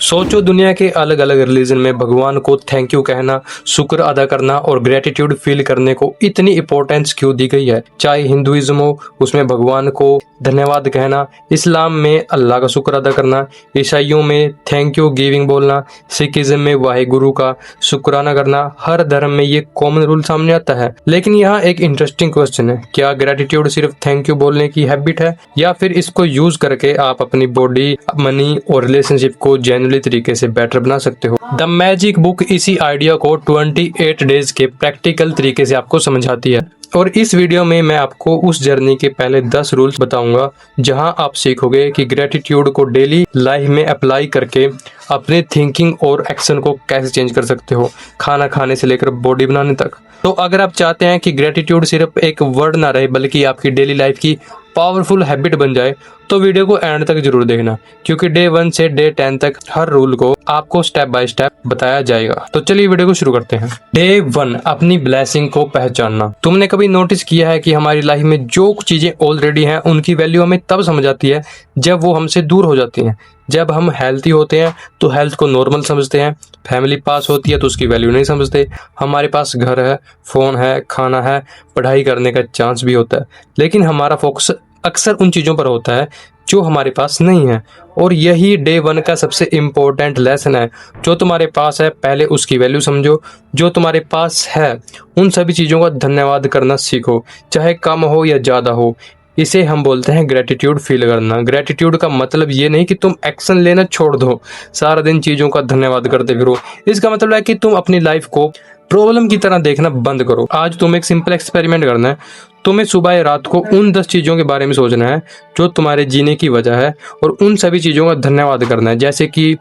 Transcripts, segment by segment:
सोचो, दुनिया के अलग अलग रिलीजन में भगवान को थैंक यू कहना, शुक्र अदा करना और ग्रेटिट्यूड फील करने को इतनी इंपॉर्टेंस क्यों दी गई है। चाहे हिंदुइज्म हो, उसमें भगवान को धन्यवाद कहना, इस्लाम में अल्लाह का शुक्र अदा करना, ईसाइयों में थैंक यू गिविंग बोलना, सिखिज्म में वाहे गुरु का शुक्राना करना, हर धर्म में ये कॉमन रूल सामने आता है। लेकिन यहाँ एक इंटरेस्टिंग क्वेश्चन है, क्या ग्रेटिट्यूड सिर्फ थैंक यू बोलने की हैबिट है या फिर इसको यूज करके आप अपनी बॉडी, मनी और रिलेशनशिप को जेन्युइनली तरीके से बेटर बना सकते हो। द मैजिक बुक इसी आइडिया को 28 डेज के प्रैक्टिकल तरीके से आपको समझाती है और इस वीडियो में मैं आपको उस जर्नी के पहले 10 रूल्स बताऊंगा जहां आप सीखोगे कि ग्रेटिट्यूड को डेली लाइफ में अप्लाई करके अपने थिंकिंग और एक्शन को कैसे चेंज कर सकते हो, खाना खाने से लेकर बॉडी बनाने तक। तो अगर आप चाहते हैं कि ग्रेटिट्यूड सिर्फ एक वर्ड ना रहे बल्कि आपकी डेली लाइफ की पावरफुल हैबिट बन जाए तो वीडियो को एंड तक जरूर देखना, क्योंकि डे 1 से डे 10 तक हर रूल को आपको स्टेप बाय स्टेप बताया जाएगा। तो चलिए वीडियो को शुरू करते हैं। डे 1, अपनी ब्लेसिंग को पहचानना। तुमने कभी नोटिस किया है कि हमारी लाइफ में जो चीजें ऑलरेडी हैं उनकी वैल्यू हमें तब समझ आती है जब वो हमसे दूर हो जाती हैं। जब हम हेल्थी होते हैं तो हेल्थ को नॉर्मल समझते हैं, फैमिली पास होती है तो उसकी वैल्यू नहीं समझते, हमारे पास घर है, फोन है, खाना है, पढ़ाई करने का चांस भी होता है, लेकिन हमारा फोकस अक्सर उन चीज़ों पर होता है जो हमारे पास नहीं है। और यही डे 1 का सबसे इम्पोर्टेंट लेसन है। जो तुम्हारे पास है पहले उसकी वैल्यू समझो, जो तुम्हारे पास है उन सभी चीज़ों का धन्यवाद करना सीखो, चाहे कम हो या ज़्यादा हो। इसे हम बोलते हैं ग्रेटिट्यूड फील करना। ग्रेटिट्यूड का मतलब ये नहीं कि तुम एक्शन लेना छोड़ दो, सारा दिन चीज़ों का धन्यवाद करते फिरो। इसका मतलब है कि तुम अपनी लाइफ को प्रॉब्लम की तरह देखना बंद करो। आज तुम्हें एक सिंपल एक्सपेरिमेंट करना है। तुम्हें सुबह या रात को उन 10 चीज़ों के बारे में सोचना है जो तुम्हारे जीने की वजह है और उन सभी चीज़ों का धन्यवाद करना है। जैसे कि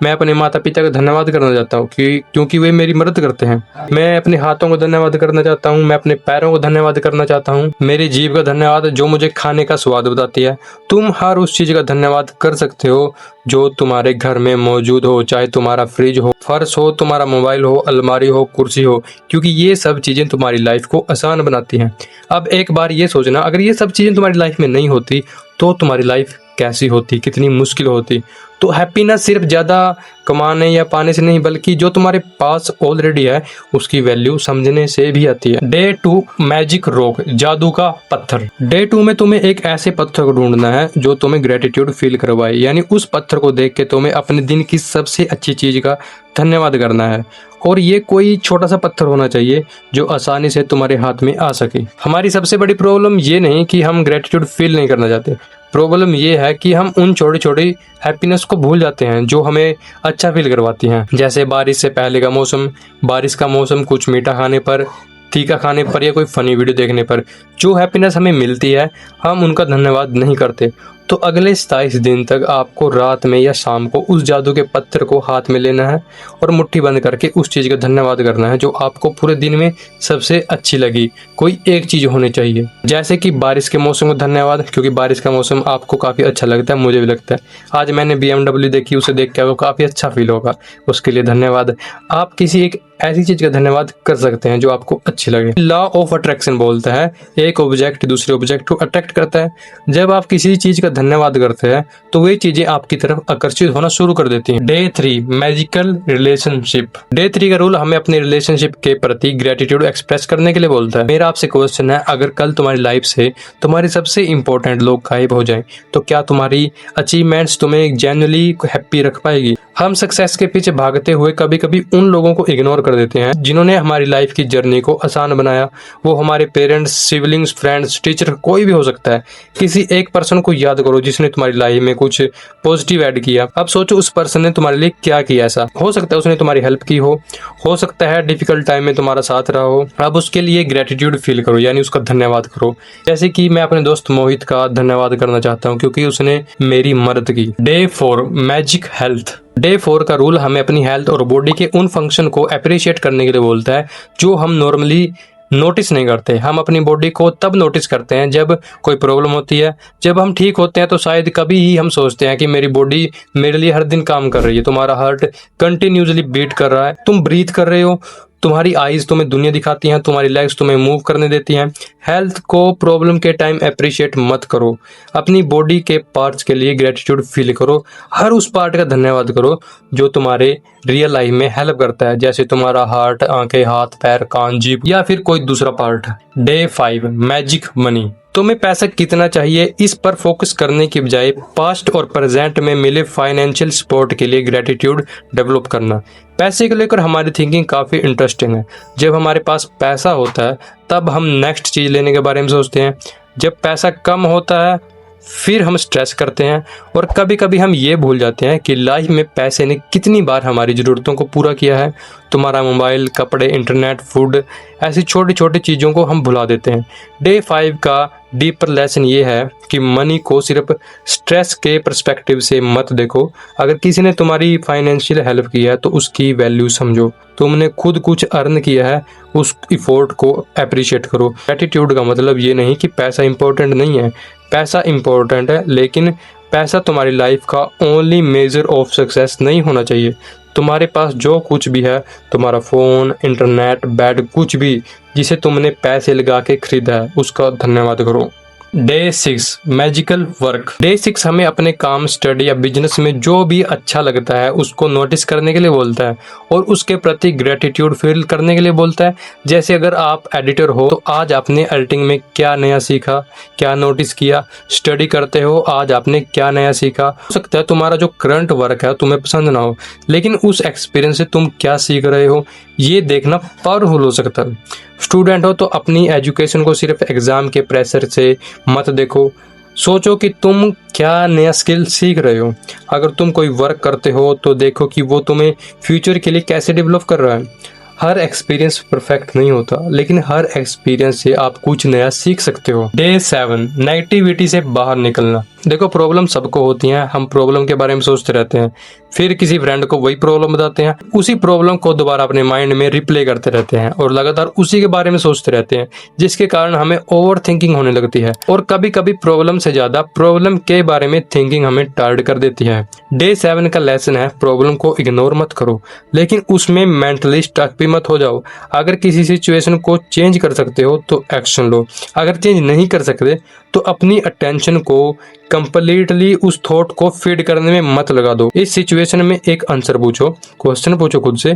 मैं अपने माता पिता का धन्यवाद करना चाहता हूँ क्योंकि वे मेरी मदद करते हैं। मैं अपने हाथों को धन्यवाद करना चाहता हूँ, मैं अपने पैरों को धन्यवाद करना चाहता हूँ, मेरी जीभ का धन्यवाद जो मुझे खाने का स्वाद बताती है। तुम हर उस चीज़ का धन्यवाद कर सकते हो जो तुम्हारे घर में मौजूद हो, चाहे तुम्हारा फ्रिज हो, फर्श हो, तुम्हारा मोबाइल हो, अलमारी हो, कुर्सी हो, क्योंकि ये सब चीज़ें तुम्हारी लाइफ को आसान बनाती हैं। अब एक बार ये सोचना, अगर ये सब चीज़ें तुम्हारी लाइफ में नहीं होती तो तुम्हारी लाइफ कैसी होती, कितनी मुश्किल होती। तो हैप्पीनेस सिर्फ ज़्यादा कमाने या पाने से नहीं बल्कि जो तुम्हारे पास ऑलरेडी है उसकी वैल्यू समझने से भी आती है। डे 2, मैजिक रॉक, जादू का पत्थर। डे 2 में तुम्हें एक ऐसे पत्थर को ढूंढना है जो तुम्हें ग्रेटिट्यूड फील करवाए, यानी उस पत्थर को देख के तुम्हें अपने दिन की सबसे अच्छी चीज़ का धन्यवाद करना है। और ये कोई छोटा सा पत्थर होना चाहिए जो आसानी से तुम्हारे हाथ में आ सके। हमारी सबसे बड़ी प्रॉब्लम ये नहीं कि हम ग्रेटिट्यूड फील नहीं करना चाहते, प्रॉब्लम ये है कि हम उन छोटी छोटी हैप्पीनेस को भूल जाते हैं जो हमें अच्छा फील करवाती हैं। जैसे बारिश से पहले का मौसम, बारिश का मौसम, कुछ मीठा खाने पर, तीखा खाने पर या कोई फनी वीडियो देखने पर जो हैप्पीनेस हमें मिलती है हम उनका धन्यवाद नहीं करते। तो अगले 27 दिन तक आपको रात में या शाम को उस जादू के पत्थर को हाथ में लेना है और मुट्ठी बंद करके उस चीज़ का धन्यवाद करना है जो आपको पूरे दिन में सबसे अच्छी लगी। कोई एक चीज़ होनी चाहिए, जैसे कि बारिश के मौसम का धन्यवाद, क्योंकि बारिश का मौसम आपको काफ़ी अच्छा लगता है, मुझे भी लगता है। आज मैंने BMW देखी, उसे देख के आपको काफ़ी अच्छा फील होगा, उसके लिए धन्यवाद। आप किसी एक ऐसी चीज़ का धन्यवाद कर सकते हैं जो आपको अच्छी लगे। लॉ ऑफ अट्रैक्शन बोलता है एक ऑब्जेक्ट दूसरे ऑब्जेक्ट को अट्रैक्ट करता है। जब आप किसी चीज़ का धन्यवाद करते हैं तो वे चीजें आपकी तरफ आकर्षित होना शुरू कर देती हैं। Day 3, magical relationship. डे 3 का रूल हमें अपने रिलेशनशिप के प्रति ग्रेटिट्यूड एक्सप्रेस करने के लिए बोलता है। मेरा आपसे क्वेश्चन है, अगर कल तुम्हारी लाइफ से तुम्हारे सबसे इंपॉर्टेंट लोग गायब हो जाएं तो क्या तुम्हारी अचीवमेंट्स तुम्हें जेन्युइनली हैप्पी रख पाएगी? हम सक्सेस के पीछे भागते हुए कभी कभी उन लोगों को इग्नोर कर देते हैं जिन्होंने हमारी लाइफ की जर्नी को आसान बनाया। वो हमारे पेरेंट्स, सिबलिंग्स, फ्रेंड्स, टीचर, कोई भी हो सकता है। किसी एक पर्सन को याद करो जिसने तुम्हारी लाइफ में कुछ पॉजिटिव ऐड किया। अब सोचो उस पर्सन ने तुम्हारे लिए क्या किया। ऐसा हो सकता है उसने तुम्हारी हेल्प की हो सकता है डिफिकल्ट टाइम में तुम्हारा साथ रहा हो। अब उसके लिए ग्रेटिट्यूड फील करो, यानी उसका धन्यवाद करो। जैसे कि मैं अपने दोस्त मोहित का धन्यवाद करना चाहता हूँ क्योंकि उसने मेरी मदद की। Day 4, magic health. डे 4 का रूल हमें अपनी हेल्थ और बॉडी के उन फंक्शन को अप्रिशिएट करने के लिए बोलता है जो हम नॉर्मली नोटिस नहीं करते। हम अपनी बॉडी को तब नोटिस करते हैं जब कोई प्रॉब्लम होती है। जब हम ठीक होते हैं तो शायद कभी ही हम सोचते हैं कि मेरी बॉडी मेरे लिए हर दिन काम कर रही है। तुम्हारा हार्ट कंटिन्यूसली बीट कर रहा है, तुम ब्रीथ कर रहे हो, तुम्हारी आईज तुम्हें दुनिया दिखाती हैं, तुम्हारी लेग्स तुम्हें मूव करने देती हैं। हेल्थ को प्रॉब्लम के टाइम अप्रिशिएट मत करो, अपनी बॉडी के पार्ट्स के लिए ग्रेटिट्यूड फील करो। हर उस पार्ट का धन्यवाद करो जो तुम्हारे रियल लाइफ में हेल्प करता है, जैसे तुम्हारा हार्ट, आंखें, हाथ, पैर, कान, जीभ या फिर कोई दूसरा पार्ट। Day 5 magic money. तुम्हें पैसा कितना चाहिए इस पर फोकस करने की बजाय पास्ट और प्रेजेंट में मिले फाइनेंशियल सपोर्ट के लिए ग्रेटिट्यूड डेवलप करना। पैसे को लेकर हमारी थिंकिंग काफ़ी इंटरेस्टिंग है। जब हमारे पास पैसा होता है तब हम नेक्स्ट चीज़ लेने के बारे में सोचते हैं। जब पैसा कम होता है फिर हम स्ट्रेस करते हैं, और कभी कभी हम ये भूल जाते हैं कि लाइफ में पैसे ने कितनी बार हमारी ज़रूरतों को पूरा किया है। तुम्हारा मोबाइल, कपड़े, इंटरनेट, फूड, ऐसी छोटी छोटी चीज़ों को हम भुला देते हैं। डे 5 का डीपर लेसन ये है कि मनी को सिर्फ स्ट्रेस के पर्सपेक्टिव से मत देखो। अगर किसी ने तुम्हारी फाइनेंशियल हेल्प की है तो उसकी वैल्यू समझो। तुमने खुद कुछ अर्न किया है, उस इफोर्ट को अप्रिशिएट करो। ग्रेटिट्यूड का मतलब ये नहीं कि पैसा इंपॉर्टेंट नहीं है, पैसा इंपॉर्टेंट है, लेकिन पैसा तुम्हारी लाइफ का ओनली मेजर ऑफ सक्सेस नहीं होना चाहिए। तुम्हारे पास जो कुछ भी है, तुम्हारा फ़ोन, इंटरनेट, बेड, कुछ भी जिसे तुमने पैसे लगा के खरीदा है, उसका धन्यवाद करो। Day 6 magical work. डे 6 हमें अपने काम, स्टडी या बिजनेस में जो भी अच्छा लगता है उसको नोटिस करने के लिए बोलता है और उसके प्रति ग्रेटिट्यूड फील करने के लिए बोलता है। जैसे अगर आप एडिटर हो तो आज आपने एडिटिंग में क्या नया सीखा, क्या नोटिस किया। स्टडी करते हो, आज आपने क्या नया सीखा। हो सकता है तुम्हारा जो करंट वर्क है तुम्हें पसंद ना हो, लेकिन उस एक्सपीरियंस से तुम क्या सीख रहे हो ये देखना पावरफुल हो सकता है। स्टूडेंट हो तो अपनी एजुकेशन को सिर्फ एग्ज़ाम के प्रेशर से मत देखो, सोचो कि तुम क्या नया स्किल सीख रहे हो। अगर तुम कोई वर्क करते हो तो देखो कि वो तुम्हें फ्यूचर के लिए कैसे डेवलप कर रहा है। हर एक्सपीरियंस परफेक्ट नहीं होता, लेकिन हर एक्सपीरियंस से आप कुछ नया सीख सकते हो। डे 7 नेगेटिविटी से बाहर निकलना। देखो, प्रॉब्लम सबको होती हैं, हम प्रॉब्लम के बारे में सोचते रहते हैं, फिर किसी फ्रेंड को वही प्रॉब्लम बताते हैं, उसी प्रॉब्लम को दोबारा अपने माइंड में रिप्ले करते रहते हैं और लगातार उसी के बारे में सोचते रहते हैं, जिसके कारण हमें ओवर थिंकिंग होने लगती है और कभी कभी प्रॉब्लम से ज्यादा प्रॉब्लम के बारे में थिंकिंग हमें टार्ड कर देती है। डे 7 का लेसन है, प्रॉब्लम को इग्नोर मत करो, लेकिन उसमें मेंटली स्टक भी मत हो जाओ। अगर किसी सिचुएशन को चेंज कर सकते हो तो एक्शन लो, अगर चेंज नहीं कर सकते तो अपनी अटेंशन को कंप्लीटली उस थॉट को फीड करने में मत लगा दो। इस सिचुएशन में एक आंसर पूछो, क्वेश्चन पूछो खुद से,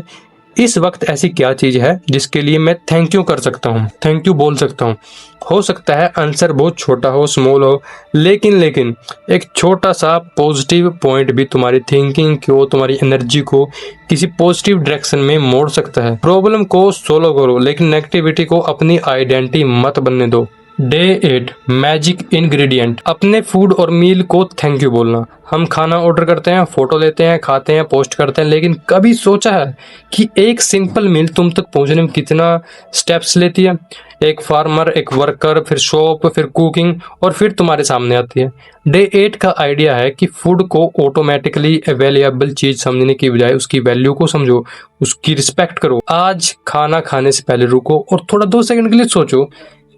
इस वक्त ऐसी क्या चीज है जिसके लिए मैं थैंक यू कर सकता हूँ, थैंक यू बोल सकता हूँ। हो सकता है आंसर बहुत छोटा हो, स्मॉल हो, लेकिन एक छोटा सा पॉजिटिव पॉइंट भी तुम्हारी थिंकिंग को, तुम्हारी एनर्जी को किसी पॉजिटिव डायरेक्शन में मोड़ सकता है। प्रॉब्लम को सोल्व करो, लेकिन नेगेटिविटी को अपनी आइडेंटिटी मत बनने दो। Day 8 magic ingredient. अपने फूड और मील को थैंक यू बोलना। हम खाना ऑर्डर करते हैं, फोटो लेते हैं, खाते हैं, पोस्ट करते हैं, लेकिन कभी सोचा है कि एक सिंपल मील तुम तक पहुंचने में कितना स्टेप्स लेती है। एक फार्मर, एक वर्कर, फिर शॉप, फिर कुकिंग और फिर तुम्हारे सामने आती है। डे 8 का आइडिया है कि फूड को ऑटोमेटिकली अवेलेबल चीज समझने की बजाय उसकी वैल्यू को समझो, उसकी रिस्पेक्ट करो। आज खाना खाने से पहले रुको और थोड़ा 2 सेकंड के लिए सोचो,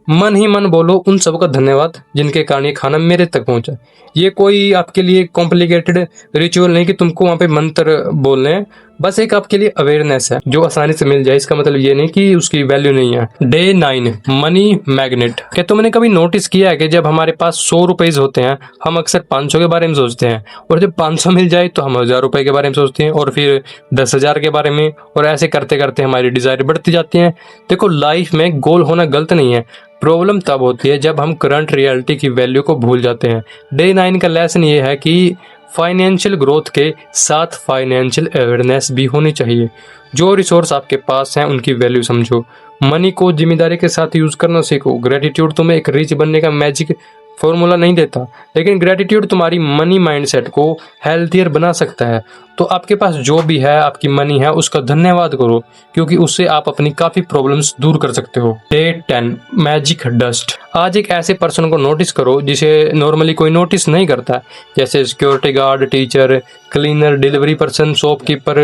मन ही मन बोलो उन सबका धन्यवाद जिनके कारण ये खाना मेरे तक पहुंचा। ये कोई आपके लिए कॉम्प्लिकेटेड रिचुअल नहीं कि तुमको वहां पे मंत्र बोलने हैं, बस एक आपके लिए अवेयरनेस है जो आसानी से मिल जाए। इसका मतलब ये नहीं कि उसकी वैल्यू नहीं है। Day 9 money magnet. क्या तुमने कभी नोटिस किया है कि जब हमारे पास 100 रुपए होते हैं हम अक्सर 500 के बारे में सोचते हैं, और जब 500 मिल जाए तो हम 1000 रुपए के बारे में सोचते हैं, और फिर 10,000 के बारे में, और ऐसे करते करते हमारी डिजायर बढ़ती जाती है। देखो, लाइफ में गोल होना गलत नहीं है, प्रॉब्लम तब होती है जब हम करंट रियलिटी की वैल्यू को भूल जाते हैं। डे 9 का लेसन ये है कि फाइनेंशियल ग्रोथ के साथ फाइनेंशियल अवेयरनेस भी होनी चाहिए। जो रिसोर्स आपके पास हैं उनकी वैल्यू समझो, मनी को जिम्मेदारी के साथ यूज करना सीखो। ग्रेटिट्यूड तुम्हें एक रिच बनने का मैजिक फॉर्मूला नहीं देता, लेकिन ग्रेटिट्यूड तुम्हारी मनी माइंडसेट को हेल्थियर बना सकता है। तो आपके पास जो भी है, आपकी मनी है, उसका धन्यवाद करो, क्योंकि उससे आप अपनी काफी प्रॉब्लम्स दूर कर सकते हो। Day 10 magic dust. आज एक ऐसे पर्सन को नोटिस करो जिसे नॉर्मली कोई नोटिस नहीं करता, जैसे security guard, teacher, cleaner, delivery person, shopkeeper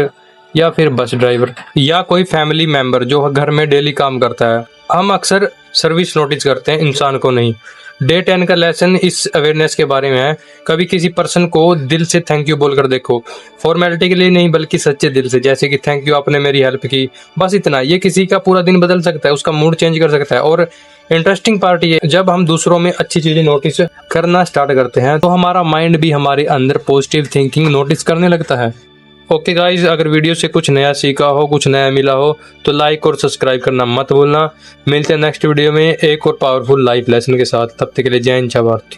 या फिर बस ड्राइवर, या कोई फैमिली मेंबर जो घर में डेली काम करता है। हम अक्सर सर्विस नोटिस करते हैं, इंसान को नहीं। डे 10 का लेसन इस अवेयरनेस के बारे में है। कभी किसी पर्सन को दिल से थैंक यू बोलकर देखो, फॉर्मेलिटी के लिए नहीं बल्कि सच्चे दिल से, जैसे कि थैंक यू आपने मेरी हेल्प की, बस इतना। ये किसी का पूरा दिन बदल सकता है, उसका मूड चेंज कर सकता है। और इंटरेस्टिंग पार्ट ये, जब हम दूसरों में अच्छी चीजें नोटिस करना स्टार्ट करते हैं तो हमारा माइंड भी हमारे अंदर पॉजिटिव थिंकिंग नोटिस करने लगता है। ओके गाइज, अगर वीडियो से कुछ नया सीखा हो, कुछ नया मिला हो तो लाइक और सब्सक्राइब करना मत भूलना। मिलते हैं नेक्स्ट वीडियो में एक और पावरफुल लाइफ लेसन के साथ। तब तक के लिए जय हिंद, जय भारत।